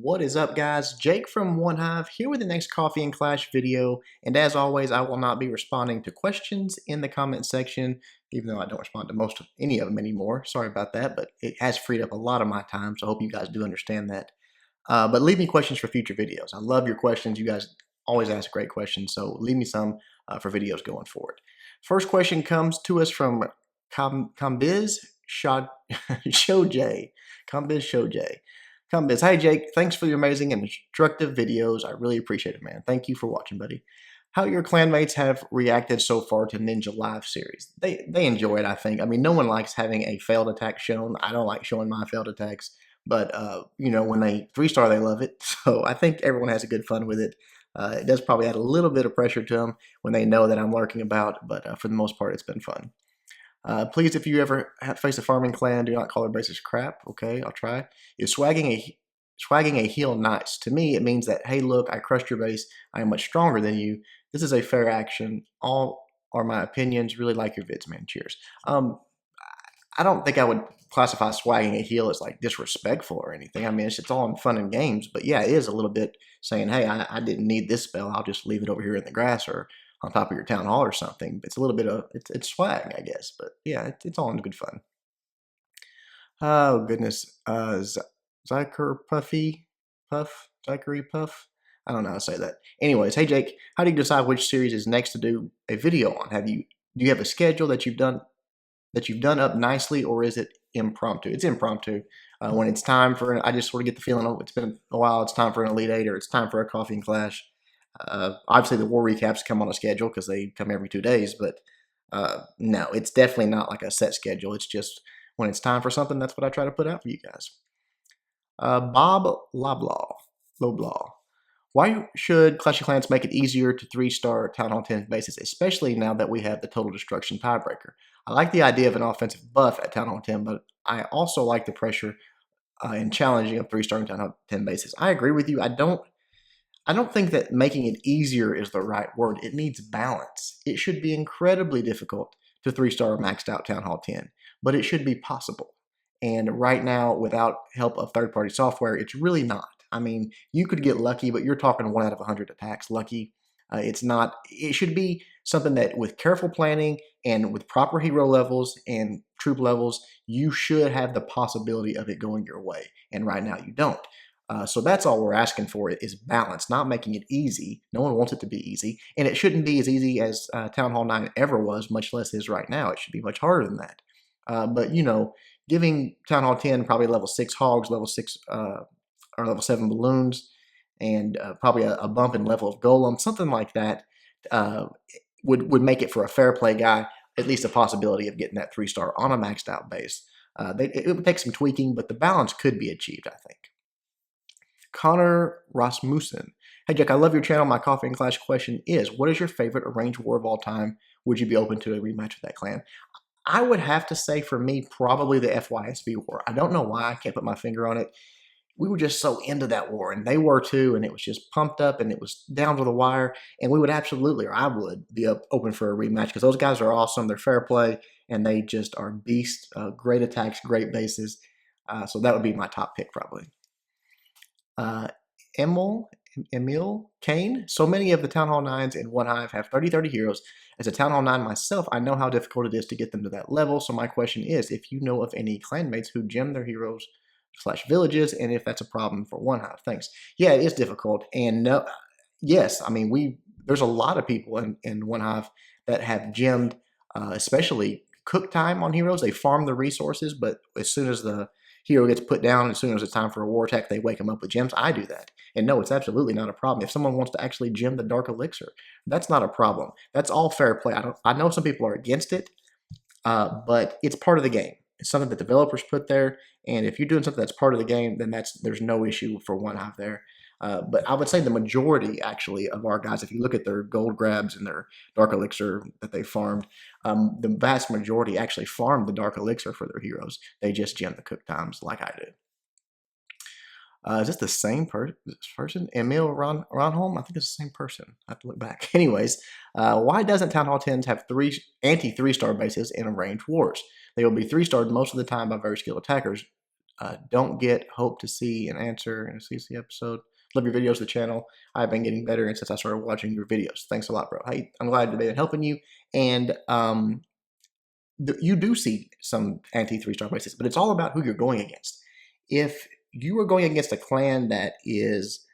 What is up, guys? Jake from One Hive here with the next Coffee and Clash video. And as always, I will not be responding to questions in the comment section, even though I don't respond to most of any of them anymore. Sorry about that, but it has freed up a lot of my time, so I hope you guys do understand that. But leave me questions for future videos. I love your questions. You guys always ask great questions, so leave me some for videos going forward. First question comes to us from Kambiz Shojay. Kambiz Shojay. Kambiz, hey Jake, thanks for your amazing and instructive videos. I really appreciate it, man. Thank you for watching, buddy. How your clanmates have reacted so far to Ninja Live series? They enjoy it, I think. I mean, no one likes having a failed attack shown. I don't like showing my failed attacks, but you know, when they 3-star, they love it. So I think everyone has a good fun with it. It does probably add a little bit of pressure to them when they know that I'm lurking about, but for the most part, it's been fun. Please, if you ever face a farming clan, do not call their bases crap. Okay, I'll try. Is swagging a heel nice? To me, it means that, hey, look, I crushed your base. I am much stronger than you. This is a fair action. All are my opinions. Really like your vids, man. Cheers. I don't think I would classify swagging a heel as like disrespectful or anything. I mean, it's all in fun and games, but yeah, it is a little bit saying, hey, I didn't need this spell. I'll just leave it over here in the grass or on top of your town hall or something. It's a little bit of, it's swag, I guess, but yeah, it's all in good fun. Oh, goodness. Zyker Puffy? Puff? Zykery Puff? I don't know how to say that. Anyways, hey Jake, how do you decide which series is next to do a video on? Do you have a schedule that you've done up nicely, or is it impromptu? It's impromptu. When it's time for, I just sort of get the feeling, oh, it's been a while, it's time for an Elite 8 or it's time for a Coffee and Clash. Obviously, the war recaps come on a schedule because they come every 2 days, but no, it's definitely not like a set schedule. It's just when it's time for something, that's what I try to put out for you guys. Bob Loblaw. Why should Clash of Clans make it easier to 3-star Town Hall 10 bases, especially now that we have the Total Destruction tiebreaker? I like the idea of an offensive buff at Town Hall 10, but I also like the pressure and challenging of 3-star Town Hall 10 bases. I agree with you. I don't think that making it easier is the right word. It needs balance. It should be incredibly difficult to 3-star maxed out Town Hall 10, but it should be possible. And right now, without help of third-party software, it's really not. I mean, you could get lucky, but you're talking 1 out of 100 attacks lucky. It's not. It should be something that with careful planning and with proper hero levels and troop levels, you should have the possibility of it going your way. And right now, you don't. So that's all we're asking for is balance, not making it easy. No one wants it to be easy. And it shouldn't be as easy as Town Hall 9 ever was, much less is right now. It should be much harder than that. But, you know, giving Town Hall 10 probably level 6 hogs, level 6 or level 7 balloons, and probably a bump in level of golem, something like that would make it for a fair play guy, at least a possibility of getting that 3-star on a maxed out base. It would take some tweaking, but the balance could be achieved, I think. Connor Rasmussen. Hey, Jack, I love your channel. My Coffee and Clash question is, what is your favorite arranged war of all time? Would you be open to a rematch with that clan? I would have to say, for me, probably the FYSB war. I don't know why. I can't put my finger on it. We were just so into that war, and they were too, and it was just pumped up, and it was down to the wire, and we would absolutely, or I would, be open for a rematch, because those guys are awesome. They're fair play, and they just are beasts. Great attacks, great bases. So that would be my top pick, probably. Emil Kane. So many of the Town Hall 9s in One Hive have 30-30 heroes. As a Town Hall 9 myself, I know how difficult it is to get them to that level, so my question is if you know of any clanmates who gem their heroes / villages, and if that's a problem for One Hive. Thanks. Yeah, it is difficult, and no, yes, I mean, there's a lot of people in One Hive that have gemmed, especially cook time on heroes. They farm the resources, but as soon as the hero gets put down, as soon as it's time for a war attack, they wake him up with gems. I do that. And no, it's absolutely not a problem. If someone wants to actually gem the Dark Elixir, that's not a problem. That's all fair play. I know some people are against it, but it's part of the game. It's something that developers put there, and if you're doing something that's part of the game, then there's no issue for One Hive there. But I would say the majority, actually, of our guys, if you look at their gold grabs and their Dark Elixir that they farmed, the vast majority actually farmed the Dark Elixir for their heroes. They just gem the cook times like I do. Is this the same person? Emil Ronholm? I think it's the same person. I have to look back. Anyways, why doesn't Town Hall 10s have anti 3-star bases in arranged wars? They will be 3-starred most of the time by very skilled attackers. Don't get hope to see an answer in a CC episode. Love your videos, the channel. I've been getting better since I started watching your videos. Thanks a lot, bro. Hey, I'm glad to be helping you. And you do see some anti-3-star bases, but it's all about who you're going against. If you are going against a clan that is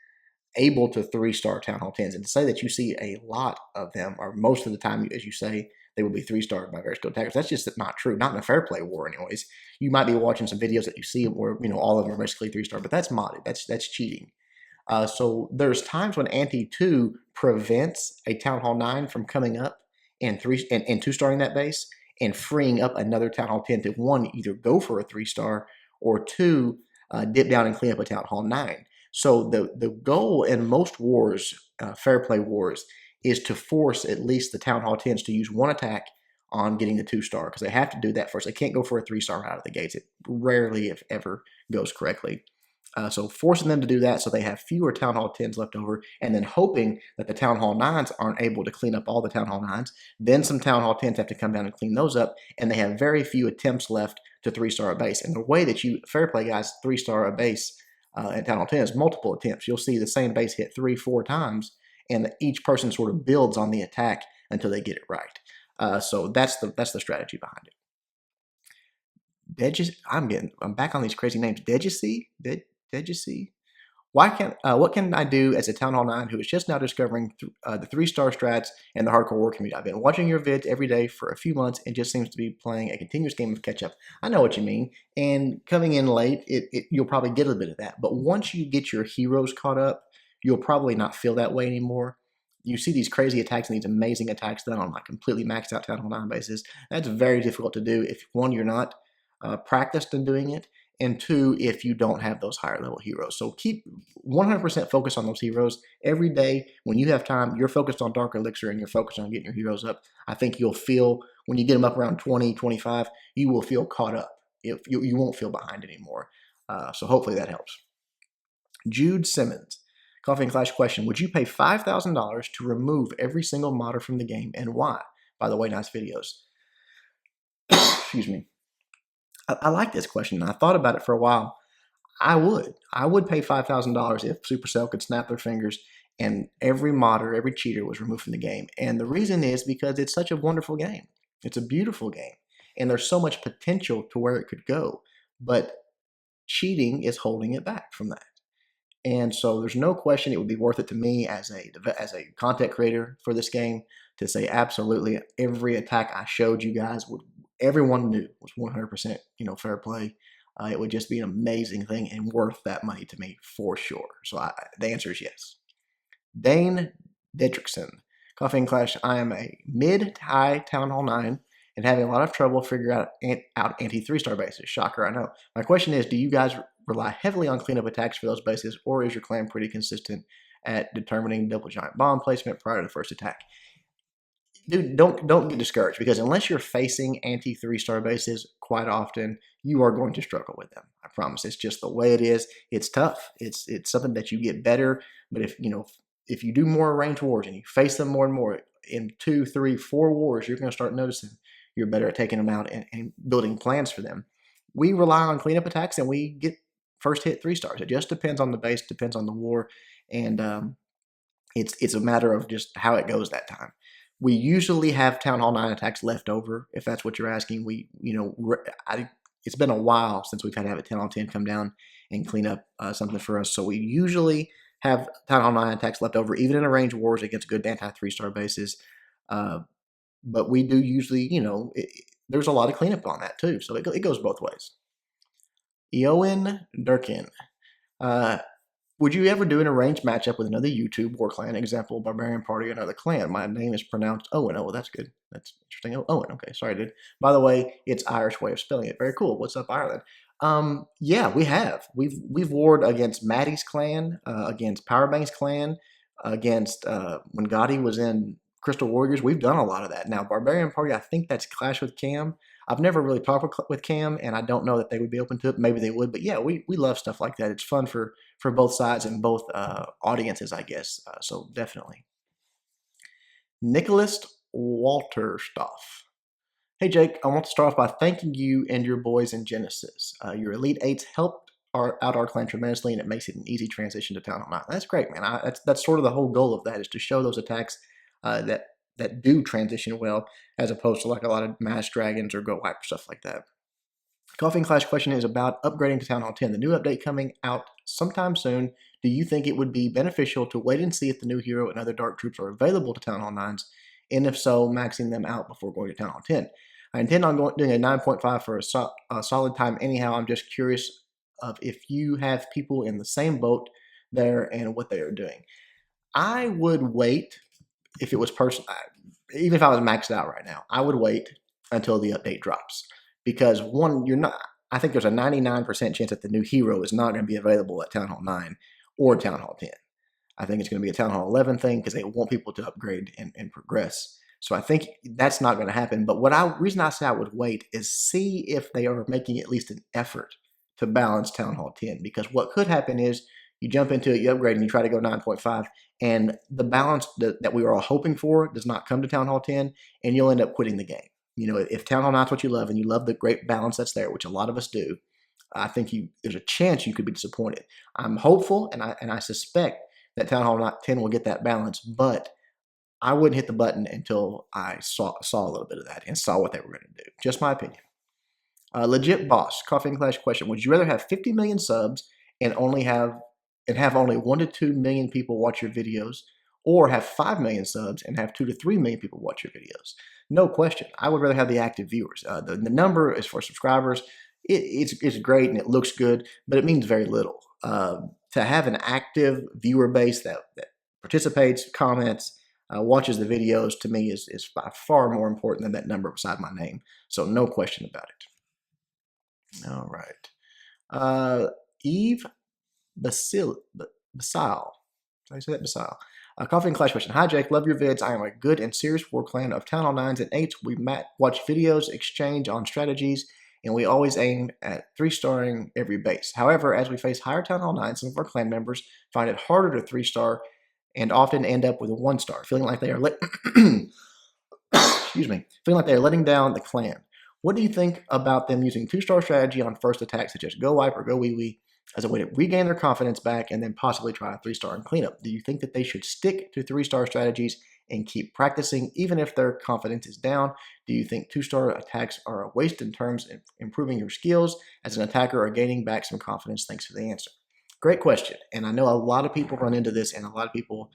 able to 3-star Town Hall 10s, and to say that you see a lot of them, or most of the time, as you say, they will be 3-starred by various gold taggers. That's just not true. Not in a fair play war, anyways. You might be watching some videos that you see where all of them are basically 3-star, but that's modded. That's cheating. So there's times when anti-2 prevents a Town Hall 9 from coming up and 2-starring that base and freeing up another Town Hall 10 to, one, either go for a 3-star, or two, dip down and clean up a Town Hall 9. So the goal in most wars, fair play wars, is to force at least the Town Hall 10s to use one attack on getting the 2-star, because they have to do that first. They can't go for a 3-star out of the gates. It rarely, if ever, goes correctly. So forcing them to do that so they have fewer Town Hall 10s left over, and then hoping that the Town Hall 9s aren't able to clean up all the Town Hall 9s. Then some Town Hall 10s have to come down and clean those up, and they have very few attempts left to 3-star a base. And the way that you, fair play guys, 3-star a base at Town Hall 10 is multiple attempts. You'll see the same base hit 3-4 times, and each person sort of builds on the attack until they get it right. So that's the strategy behind it. I'm back on these crazy names. Dejacy? What can I do as a Town Hall 9 who is just now discovering the 3-star strats and the hardcore war community? I've been watching your vids every day for a few months and just seems to be playing a continuous game of catch up. I know what you mean. And coming in late, you'll probably get a bit of that. But once you get your heroes caught up, you'll probably not feel that way anymore. You see these crazy attacks and these amazing attacks done on like completely maxed out Town Hall 9 bases. That's very difficult to do if, one, you're not practiced in doing it, and two, if you don't have those higher level heroes. So keep 100% focused on those heroes. Every day, when you have time, you're focused on Dark Elixir and you're focused on getting your heroes up. I think you'll feel, when you get them up around 20, 25, you will feel caught up. You won't feel behind anymore. So hopefully that helps. Jude Simmons. Coffee and Clash question. Would you pay $5,000 to remove every single modder from the game, and why? By the way, nice videos. Excuse me. I like this question, and I thought about it for a while. I would pay $5,000 if Supercell could snap their fingers and every modder, every cheater was removed from the game. And the reason is because it's such a wonderful game. It's a beautiful game, and there's so much potential to where it could go. But cheating is holding it back from that. And so there's no question it would be worth it to me as a content creator for this game to say absolutely every attack I showed you guys everyone knew was 100% fair play. It would just be an amazing thing and worth that money to me for sure. So the answer is yes. Dane Dietrichson. Coffee and Clash. I am a mid to high Town Hall 9 and having a lot of trouble figuring out anti-3-star bases. Shocker, I know. My question is, do you guys rely heavily on cleanup attacks for those bases, or is your clan pretty consistent at determining double giant bomb placement prior to the first attack? Dude, don't get discouraged, because unless you're facing anti-3-star bases quite often, you are going to struggle with them. I promise. It's just the way it is. It's tough. It's something that you get better. But if you do more range wars and you face them more and more in 2, 3, 4 wars, you're going to start noticing you're better at taking them out and building plans for them. We rely on cleanup attacks and we get first hit 3-stars. It just depends on the base, depends on the war, and it's a matter of just how it goes that time. We usually have Town Hall 9 attacks left over, if that's what you're asking. It's been a while since we've had to have a 10 on 10 come down and clean up something for us. So we usually have Town Hall 9 attacks left over, even in a range wars against good anti-3-star bases. But we do usually, there's a lot of cleanup on that too. So it goes both ways. Eoin Durkin. Would you ever do an arranged matchup with another YouTube war clan? Example, Barbarian Party, another clan. My name is pronounced Owen. Oh, that's good. That's interesting. Oh, Owen. Okay, sorry, dude. By the way, it's Irish way of spelling it. Very cool. What's up, Ireland? Yeah, we have. We've warred against Maddie's clan, against Powerbank's clan, against when Gotti was in Crystal Warriors. We've done a lot of that. Now, Barbarian Party, I think that's Clash with Cam. I've never really talked with Cam, and I don't know that they would be open to it. Maybe they would, but yeah, we love stuff like that. It's fun for both sides and both audiences, I guess. So definitely. Nicholas Walterstoff. Hey Jake, I want to start off by thanking you and your boys in Genesis. Your Elite Eights helped out our clan tremendously, and it makes it an easy transition to Town Hall 9. That's great, man. That's sort of the whole goal of that, is to show those attacks that do transition well, as opposed to like a lot of Mass Dragons or Go Wipe stuff like that. Coffee and Clash question is about upgrading to Town Hall 10. The new update coming out sometime soon. Do you think it would be beneficial to wait and see if the new hero and other dark troops are available to Town Hall 9s? And if so, maxing them out before going to Town Hall 10. I intend on doing a 9.5 for a solid time anyhow. I'm just curious of if you have people in the same boat there and what they are doing. I would wait if it was personal. Even if I was maxed out right now, I would wait until the update drops. Because one, I think there's a 99% chance that the new hero is not going to be available at Town Hall 9 or Town Hall 10. I think it's going to be a Town Hall 11 thing because they want people to upgrade and progress. So I think that's not going to happen. But reason I say I would wait is see if they are making at least an effort to balance Town Hall 10. Because what could happen is you jump into it, you upgrade, and you try to go 9.5, and the balance that we were all hoping for does not come to Town Hall 10, and you'll end up quitting the game. You know, if Town Hall 9 is what you love, and you love the great balance that's there, which a lot of us do, I think there's a chance you could be disappointed. I'm hopeful, and I suspect that Town Hall 10 will get that balance, but I wouldn't hit the button until I saw a little bit of that and saw what they were going to do. Just my opinion. Legit Boss, Coffee and Clash question. Would you rather have 50 million subs and have only 1 to 2 million people watch your videos, or have 5 million subs and have 2 to 3 million people watch your videos? No question. I would rather have the active viewers. The number is for subscribers. It's great and it looks good, but it means very little. To have an active viewer base that participates, comments, watches the videos, to me is by far more important than that number beside my name. So no question about it. All right. Eve Basile. Did I say that? Basile. Coffee and Clash question. Hi Jake, love your vids. I am a good and serious war clan of Town Hall 9s and 8s. We watch videos, exchange on strategies, and we always aim at 3-starring every base. However, as we face higher Town Hall 9s, some of our clan members find it harder to 3-star and often end up with a 1-star, feeling like they are excuse me, feeling like they are letting down the clan. What do you think about them using 2-star strategy on first attacks, such as Go Wipe or Go Wee Wee, as a way to regain their confidence back and then possibly try a 3-star and cleanup? Do you think that they should stick to 3-star strategies and keep practicing even if their confidence is down? Do you think 2-star attacks are a waste in terms of improving your skills as an attacker or gaining back some confidence? Thanks for the answer. Great question. And I know a lot of people run into this, and a lot of people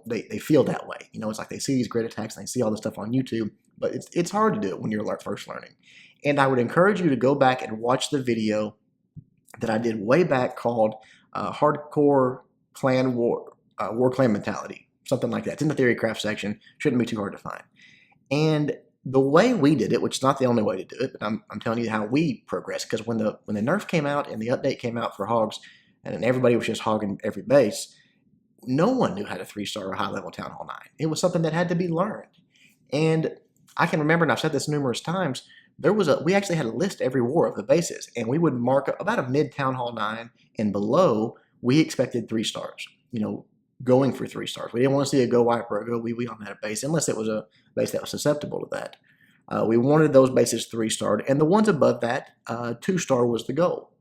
they feel that way. You know, it's like they see these great attacks and they see all this stuff on YouTube, but it's hard to do it when you're first learning. And I would encourage you to go back and watch the video that I did way back called Hardcore Clan War Clan Mentality, something like that. It's in the Theory Craft section. Shouldn't be too hard to find. And the way we did it, which is not the only way to do it, but I'm telling you how we progressed, because when the nerf came out and the update came out for hogs, and then everybody was just hogging every base, no one knew how to 3-star or high-level Town Hall 9. It was something that had to be learned. And I can remember, and I've said this numerous times, we actually had a list every war of the bases, and we would mark about a mid Town Hall 9 and below. We expected 3 stars, you know, going for 3 stars. We didn't want to see a Go Wipe or a Go Wee Wee on that base unless it was a base that was susceptible to that. We wanted those bases 3-starred, and the ones above that, 2-star was the goal.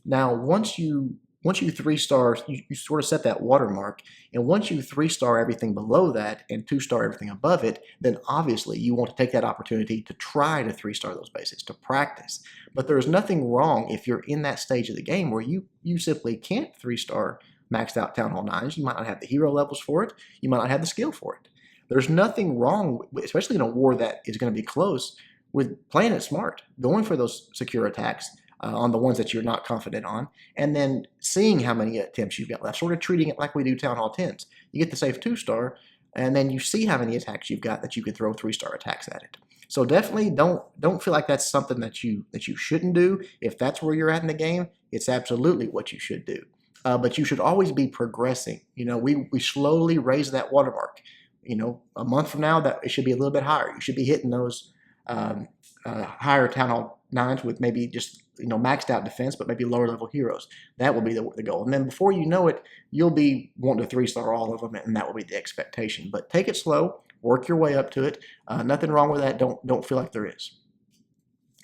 Now, once you 3-star, you sort of set that watermark, and once you 3-star everything below that and 2-star everything above it, then obviously you want to take that opportunity to try to 3-star those bases, to practice. But there is nothing wrong if you're in that stage of the game where you simply can't 3-star maxed out Town Hall 9s. You might not have the hero levels for it. You might not have the skill for it. There's nothing wrong, especially in a war that is going to be close, with playing it smart, going for those secure attacks on the ones that you're not confident on, and then seeing how many attempts you've got left, sort of treating it like we do Town Hall 10s. You get the safe 2-star, and then you see how many attacks you've got that you could throw 3-star attacks at it. So definitely don't feel like that's something that you shouldn't do. If that's where you're at in the game, it's absolutely what you should do. But you should always be progressing. You know, we slowly raise that watermark. You know, a month from now, that it should be a little bit higher. You should be hitting those higher Town Hall 9s with maybe just, you know, maxed out defense, but maybe lower level heroes. That will be the goal. And then before you know it, you'll be wanting to 3-star all of them, and that will be the expectation. But take it slow, Work your way up to it. Nothing wrong with that. Don't feel like there is.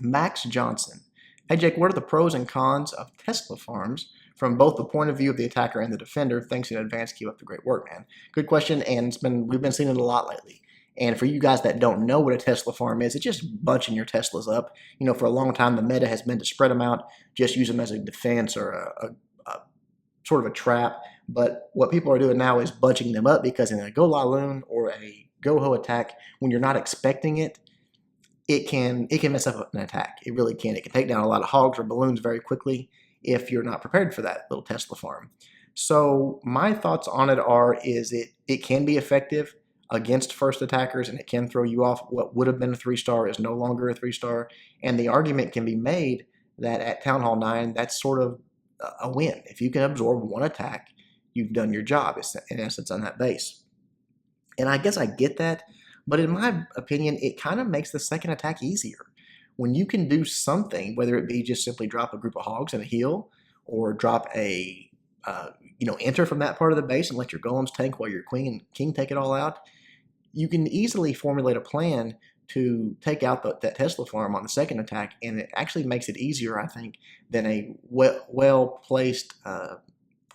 Max Johnson. Hey Jake, what are the pros and cons of Tesla farms from both the point of view of the attacker and the defender? Thanks in advance. Keep up the great work, man. Good question, and we've been seeing it a lot lately. And for you guys that don't know what a Tesla farm is, it's just bunching your Teslas up. For a long time, the meta has been to spread them out, just use them as a defense or a sort of a trap. But what people are doing now is bunching them up because in a Go Laloon or a Go Ho attack, when you're not expecting it, it can mess up an attack. It really can. It can take down a lot of hogs or balloons very quickly if you're not prepared for that little Tesla farm. So my thoughts on it is it can be effective against first attackers, and it can throw you off. What would have been a 3-star is no longer a 3-star, and the argument can be made that at Town Hall 9, that's sort of a win. If you can absorb one attack, you've done your job, in essence, on that base. And I guess I get that, but in my opinion, it kind of makes the second attack easier. When you can do something, whether it be just simply drop a group of hogs and a heal, or drop a, enter from that part of the base and let your golems tank while your queen and king take it all out, you can easily formulate a plan to take out that Tesla farm on the second attack, and it actually makes it easier, I think, than a well-placed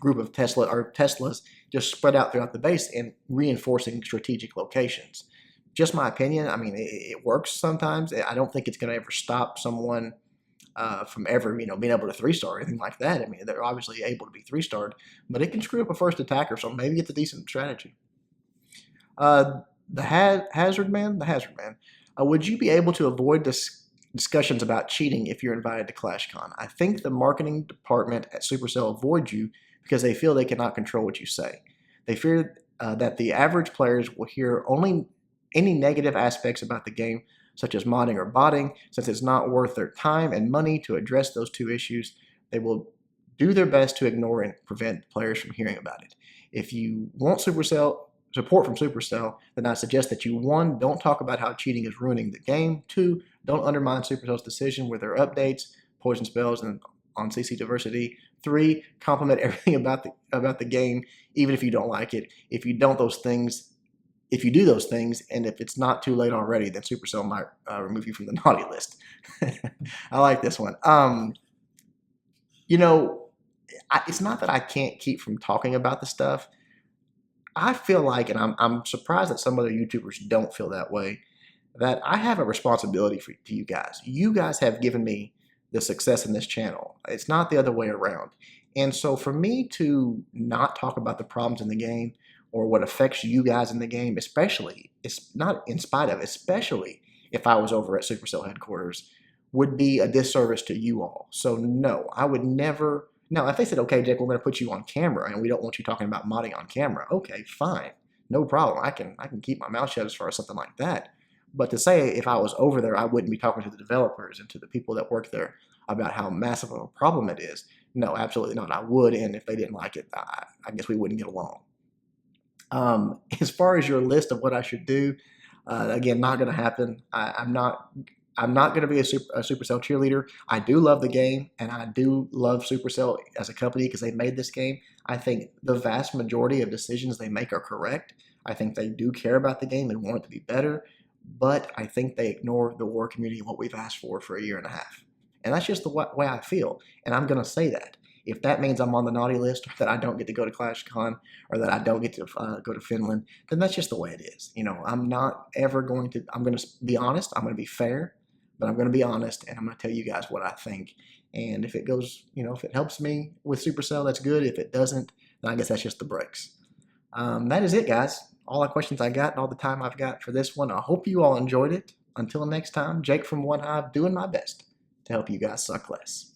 group of Teslas just spread out throughout the base and reinforcing strategic locations. Just my opinion. I mean, it works sometimes. I don't think it's going to ever stop someone from ever, being able to 3-star or anything like that. I mean, they're obviously able to be 3-starred, but it can screw up a first attacker, so maybe it's a decent strategy. The Hazard Man. Would you be able to avoid discussions about cheating if you're invited to ClashCon? I think the marketing department at Supercell avoids you because they feel they cannot control what you say. They fear that the average players will hear only any negative aspects about the game, such as modding or botting. Since it's not worth their time and money to address those two issues, they will do their best to ignore and prevent players from hearing about it. If you want support from Supercell, then I suggest that you 1, don't talk about how cheating is ruining the game. 2, don't undermine Supercell's decision with their updates, poison spells, and on CC diversity. 3, compliment everything about the game, even if you don't like it. If you do those things, and if it's not too late already, then Supercell might remove you from the naughty list. I like this one. It's not that I can't keep from talking about the stuff. I feel like, and I'm surprised that some other YouTubers don't feel that way, that I have a responsibility to you guys. You guys have given me the success in this channel. It's not the other way around. And so for me to not talk about the problems in the game or what affects you guys in the game, especially if I was over at Supercell headquarters, would be a disservice to you all. So no, I would never. Now, if they said, okay, Jake, we're going to put you on camera and we don't want you talking about modding on camera, okay, fine. No problem. I can keep my mouth shut as far as something like that. But to say if I was over there, I wouldn't be talking to the developers and to the people that work there about how massive of a problem it is, no, absolutely not. I would, and if they didn't like it, I guess we wouldn't get along. As far as your list of what I should do, again, not going to happen. I'm not going to be a Supercell cheerleader. I do love the game, and I do love Supercell as a company because they made this game. I think the vast majority of decisions they make are correct. I think they do care about the game and want it to be better, but I think they ignore the war community and what we've asked for a year and a half. And that's just the way I feel, and I'm going to say that. If that means I'm on the naughty list, or that I don't get to go to ClashCon, or that I don't get to go to Finland, then that's just the way it is. I'm not ever going to. I'm going to be honest. I'm going to be fair. But I'm going to be honest, and I'm going to tell you guys what I think. And if it goes, if it helps me with Supercell, that's good. If it doesn't, then I guess that's just the breaks. That is it, guys. All the questions I got and all the time I've got for this one. I hope you all enjoyed it. Until next time, Jake from One Hive doing my best to help you guys suck less.